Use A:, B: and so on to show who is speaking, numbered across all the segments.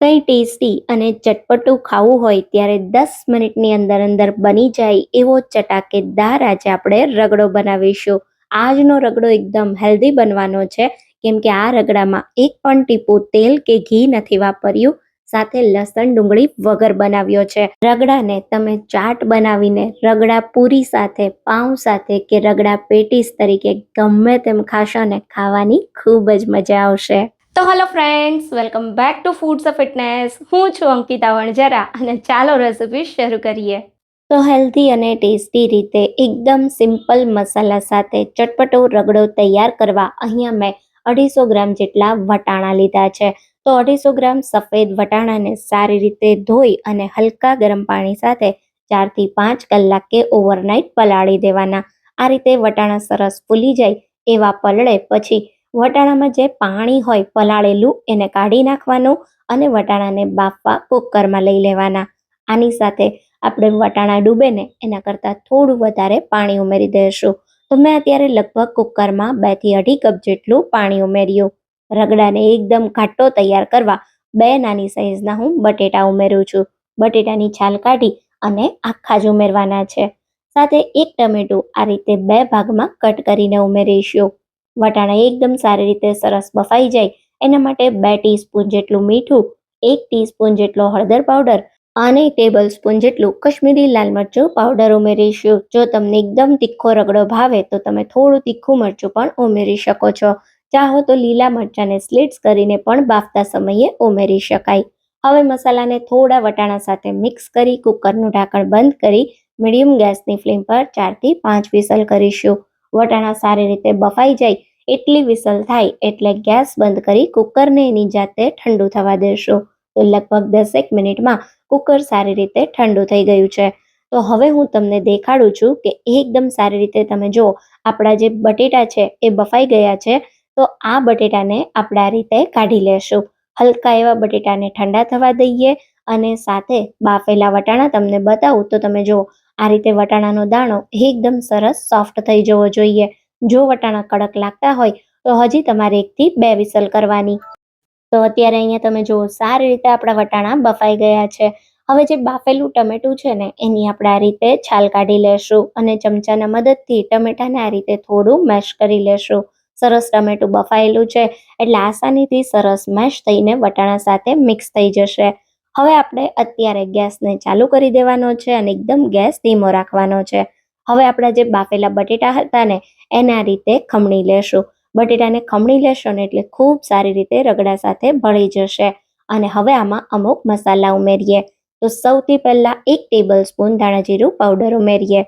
A: કંઈ ટેસ્ટી અને ચટપટું ખાવું હોય ત્યારે 10 મિનિટની અંદર બની જાય એવો ચટાકેદાર આજે આપણે રગડો બનાવીશું. આજનો રગડો એકદમ હેલ્ધી બનવાનો છે, કેમ કે આ રગડામાં એક પણ ટીપું તેલ કે ઘી નથી વાપર્યું, સાથે લસણ ડુંગળી વગર બનાવ્યો છે. રગડાને તમે ચાટ બનાવીને રગડા પૂરી સાથે, પાઉં સાથે કે રગડા પેટીસ તરીકે ગમે તેમ ખાશો ને ખાવાની ખૂબ જ મજા આવશે. તો hello friends, welcome back to foods of fitness. હું છું અંકિતા વણજરા અને ચાલો રેસિપી શરૂ કરીએ. તો હેલ્ધી અને ટેસ્ટી રીતે એકદમ સિમ્પલ મસાલા સાથે ચટપટો રગડો તૈયાર કરવા અહીંયા મેં 250 ગ્રામ જેટલા વટાણા લીધા છે. તો 250 ગ્રામ સફેદ વટાણાને સારી રીતે ધોઈ અને હલકા ગરમ પાણી સાથે 4 થી 5 કલાક કે ઓવરનાઇટ પલાળી દેવાના. આ રીતે વટાણા સરસ ફૂલી જાય એવા પલળે પછી વટાણામાં જે પાણી હોય પલાળેલું એને કાઢી નાખવાનું અને વટાણાને બાફવા કુકરમાં લઈ લેવાના. આની સાથે આપણે વટાણા ડૂબે ને એના કરતાં થોડું વધારે પાણી ઉમેરી દઈશું. તો મેં અત્યારે લગભગ કુકરમાં 2 થી 2.5 કપ જેટલું પાણી ઉમેર્યું. રગડાને એકદમ ઘાટો તૈયાર કરવા 2 નાની સાઈઝના હું બટેટા ઉમેરું છું. બટેટાની છાલ કાઢી અને આખા જ ઉમેરવાના છે. સાથે એક ટમેટું આ રીતે 2 ભાગમાં કટ કરીને ઉમેરીશું. વટાણા એકદમ સારી રીતે સરસ બફાઈ જાય એના માટે 2 ટીસ્પૂન જેટલું મીઠું, 1 ટીસ્પૂન જેટલો હળદર પાવડર અને ટેબલ સ્પૂન જેટલું કશ્મીરી લાલ મરચું પાવડર ઉમેરીશું. જો તમને એકદમ તીખો રગડો ભાવે તો તમે થોડું તીખું મરચું પણ ઉમેરી શકો છો. ચાહો તો લીલા મરચાંને સ્લિટ્સ કરીને પણ બાફતા સમયે ઉમેરી શકાય. હવે મસાલાને થોડા વટાણા સાથે મિક્સ કરી કુકરનું ઢાંકણ બંધ કરી મીડિયમ ગેસની ફ્લેમ પર 4 થી 5 વિસલ કરીશું. વટાણા સારી રીતે બફાઈ જાય એટલી વિસલ થાય એટલે ગેસ બંધ કરી કુકરને એની જાતે ઠંડુ થવા દેશું. તો લગભગ 10 મિનિટમાં કુકર સારી રીતે ઠંડુ થઈ ગયું છે. તો હવે હું તમને દેખાડું છું કે એકદમ સારી રીતે તમે જુઓ આપણા જે બટેટા છે એ બફાઈ ગયા છે. તો આ બટેટાને આપણે આ રીતે કાઢી લેશું. હલકા એવા બટેટાને ઠંડા થવા દઈએ અને સાથે બાફેલા વટાણા તમને બતાવું તો તમે જુઓ આ રીતે વટાણાનો દાણો એકદમ સરસ સોફ્ટ થઈ જવો જોઈએ. જો વટાણા કડક લાગતા હોય તો હજી તમારે 1 થી 2 વિસલ કરવાની. તો અત્યારે અહીંયા તમે જુઓ સારી રીતે આપણા વટાણા બફાઈ ગયા છે. હવે જે બાફેલું ટમેટું છે ને એની આપણે આ રીતે છાલ કાઢી લેશું અને ચમચાના મદદથી ટમેટાને આ રીતે થોડું મેશ કરી લેશું. સરસ ટમેટું બફાયેલું છે એટલે આસાનીથી સરસ મેશ થઈને વટાણા સાથે મિક્સ થઈ જશે. હવે આપણે અત્યારે ગેસને ચાલુ કરી દેવાનો છે અને એકદમ ગેસ ધીમો રાખવાનો છે. હવે આપણા જે બાફેલા બટેટા હતા ને એને આ રીતે ખમણી લેશું. બટેટાને ખમણી લેશો ને એટલે ખૂબ સારી રીતે રગડા સાથે ભળી જશે. અને હવે આમાં અમુક મસાલા ઉમેરીએ. તો સૌથી પહેલા 1 ટેબલ સ્પૂન ધાણા જીરું પાવડર ઉમેરીએ.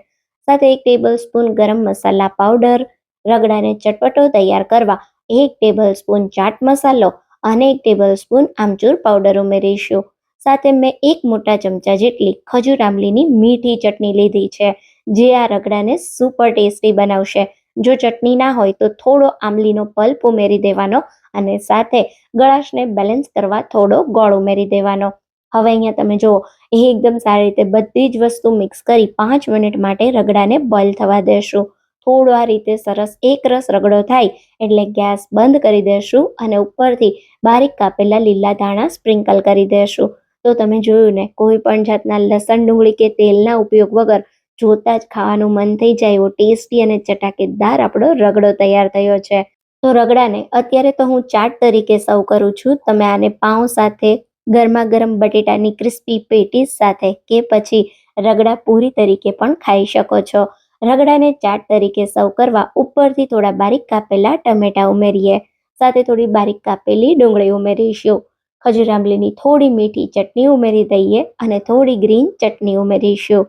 A: સાથે 1 ટેબલ સ્પૂન ગરમ મસાલા પાવડર. રગડાને ચટપટો તૈયાર કરવા 1 ટેબલ સ્પૂન ચાટ મસાલો અને 1 ટેબલ સ્પૂન આમચૂર પાવડર ઉમેરીશું. સાથે મેં 1 મોટા ચમચા જેટલી ખજૂર આમલીની મીઠી ચટણી લીધી છે, જે આ રગડાને સુપર ટેસ્ટી બનાવશે. જો ચટણી ના હોય તો થોડો આમલીનો પલ્પ ઉમેરી દેવાનો અને સાથે ગળાશને બેલેન્સ કરવા થોડો ગોળ ઉમેરી દેવાનો. હવે અહીંયા તમે જુઓ એકદમ સારી રીતે બધી જ વસ્તુ મિક્સ કરી 5 મિનિટ માટે રગડાને બોઇલ થવા દેશું. થોડો આ રીતે સરસ એક રસ રગડો થાય એટલે ગેસ બંધ કરી દેશું અને ઉપરથી બારીક કાપેલા લીલા ધાણા સ્પ્રિંકલ કરી દેશું. તો તમે જોયું ને, કોઈ પણ જાતના લસણ ડુંગળી કે તેલના ઉપયોગ વગર જોતા જ ખાવાનું મન થઈ જાય એવો ટેસ્ટી અને ચટાકેદાર આપણો રગડો તૈયાર થયો છે. તો રગડાને અત્યારે તો હું ચાટ તરીકે સર્વ કરું છું. તમે આને પાઉં સાથે, ગરમા ગરમ બટેટાની ક્રિસ્પી પેટીસ સાથે કે પછી રગડા પૂરી તરીકે પણ ખાઈ શકો છો. રગડાને ચાટ તરીકે સર્વ કરવા ઉપરથી થોડા બારીક કાપેલા ટમેટા ઉમેરીએ. સાથે થોડી બારીક કાપેલી ડુંગળી ઉમેરીશું. ખજૂર આંબલીની થોડી મીઠી ચટણી ઉમેરી દઈએ અને થોડી ગ્રીન ચટણી ઉમેરીશું.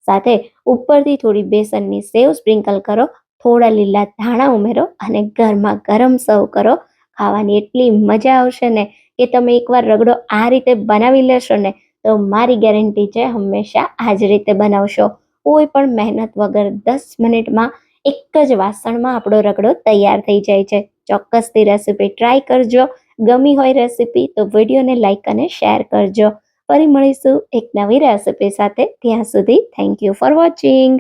A: સાથે ઉપરથી થોડી બેસનની સેવ સ્પ્રિંકલ કરો, થોડા લીલા ધાણા ઉમેરો અને ગરમા ગરમ સર્વ કરો. ખાવાની એટલી મજા આવશે ને કે તમે એકવાર રગડો આ રીતે બનાવી લેશો ને તો મારી ગેરંટી છે હંમેશા આ જ રીતે બનાવશો. કોઈ પણ મહેનત વગર 10 મિનિટમાં એક જ વાસણમાં આપણો રગડો તૈયાર થઈ જાય છે. ચોક્કસથી રેસીપી ટ્રાય કરજો. ગમી હોય રેસીપી તો વિડીયોને લાઈક અને શેર કરજો. ફરી મળીશું એક નવી રેસીપી સાથે. ત્યાં સુધી થેન્ક યુ ફોર વોચિંગ.